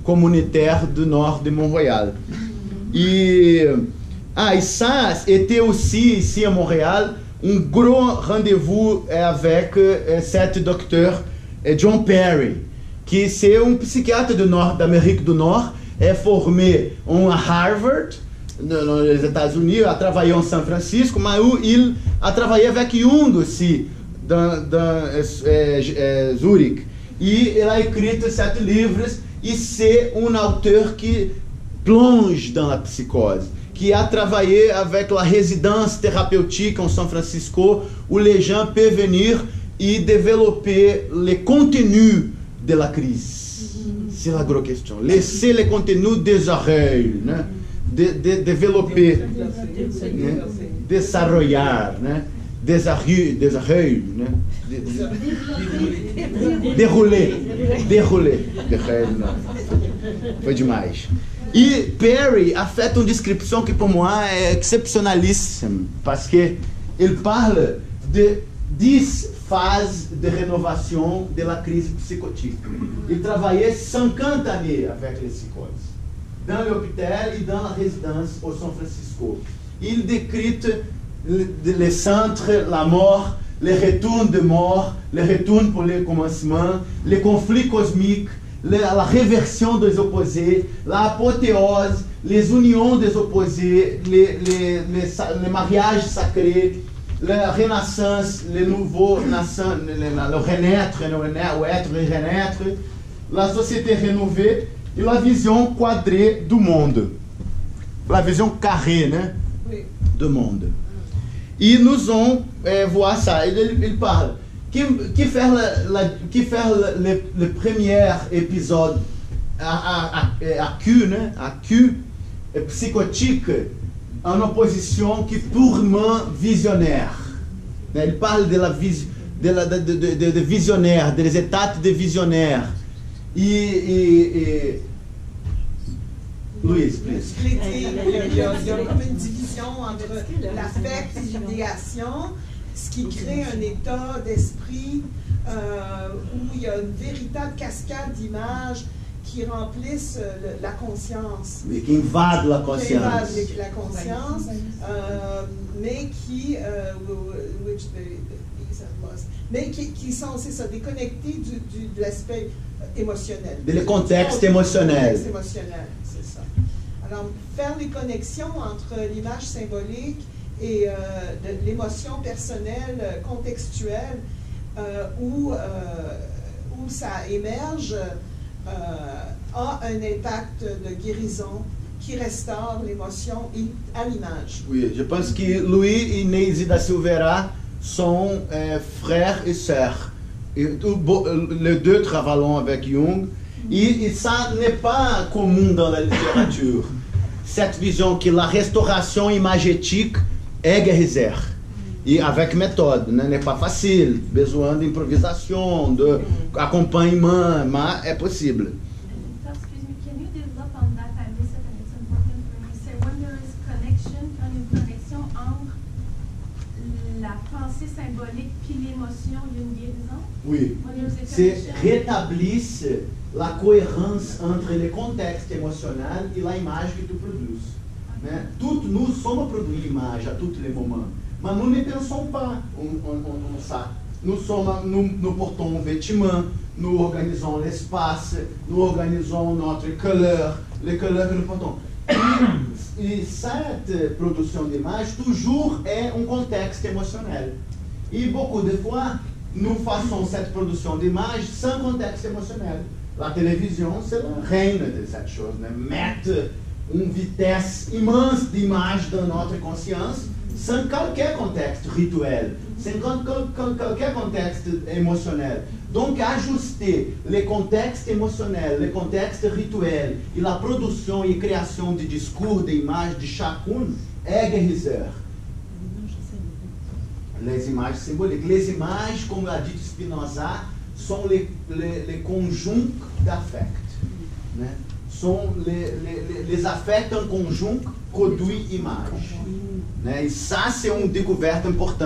communautaire du nord de Mont-Royal. Et ça était aussi, ici à Montréal, un gros rendez-vous avec cet docteur John Perry, que c'est un psychiatre d'Amérique du Nord, est formé à Harvard, nos États-Unis, a travaillé em São Francisco, mas ele a travaillé avec Jung aussi, dans Zurich. E ele a écrit 7 livros, e c'est un auteur qui plonge dans la psychose, qui a travaillé avec la résidence thérapeutique en São Francisco, où les gens peuvent venir et développer les contenus de la crise. C'est la grosse question. Laisser les contenus des oreilles, né? Développer, né? Desarrollar, né? Desarrollar, né? Derruler. Não. Foi demais. E Perry a fait une description qui pour moi est exceptionnalissime, parce que il parle de 10 phases de rénovation de la crise psychotique. Il travaillait 50 années avec les psychoses, dans l'hôpital et dans la résidence au São Francisco. Il décrit les centres, la mort, les retours de mort, les retours pour les commencements, les conflits cosmiques, la réversion des opposés, l'apothéose, les unions des opposés, les mariages sacrés, la renaissance, le nouveau naissance, le renaître, o être et renaître, la société rénovée et la vision quadrée du monde. La vision carrée, né? Oui. Du monde. Et nous allons voir ça. Il parle. Qui fait le premier épisode acute, psychotique, en opposition qui est purement visionnaire. Il parle de visionnaire, des étapes de visionnaire. Louise, please. Il y a comme une division entre l'affect et l'idéation, ce qui crée un état d'esprit où il y a une véritable cascade d'images qui remplissent la conscience. Mais qui invadent la conscience. Qui invadent la conscience, mais qui, qui sont, c'est ça, déconnectés de l'aspect émotionnel. De le contexte émotionnel. C'est ça. Alors, faire les connexions entre l'image symbolique et de l'émotion personnelle, contextuelle, où ça émerge, a un impact de guérison qui restaure l'émotion à l'image. Oui, je pense que Louis et Neise da Silveira sont frères et sœurs. Les deux travaillent avec Jung, et ça n'est pas commun dans la littérature. Cette vision que la restauration imagétique é guerrière. E avec méthode, n'est pas facile, besoin d'improvisation, d'accompagnement, mais é possível. Excuse me, can you develop on that? I missed it and it's important for me. Say when there is une connexion entre la pensée symbolique puis l'émotion, il y a une guérison? Oui, c'est rétablir la cohérence entre le contexte émotionnel et l'image que tu produis. Né? Nous sommes produits l'image à tous les moments, mais nous ne pensons pas en ça. Nous portons un vêtement, nous organisons l'espace, nous organisons notre couleur, les couleurs que nous portons. Et cette production d'image toujours est un contexte émotionnel. Et beaucoup de fois, nous faisons cette production d'image sans contexte émotionnel. La télévision, c'est la reine de cette chose, né? Mettre une vitesse immense d'images dans notre conscience sans qualquer contexte rituel, sans qualquer contexte émotionnel. Donc, ajuster les contextes émotionnels, les contextes rituels et la production et création de discours, d'images de chacun est guérisseur. Les images symboliques. Les images, comme l'a dit Spinoza, sont les conjoncts d'affect. Né? Sont les affects en conjoint produisent image. Né? E ça, c'est une découverte importante.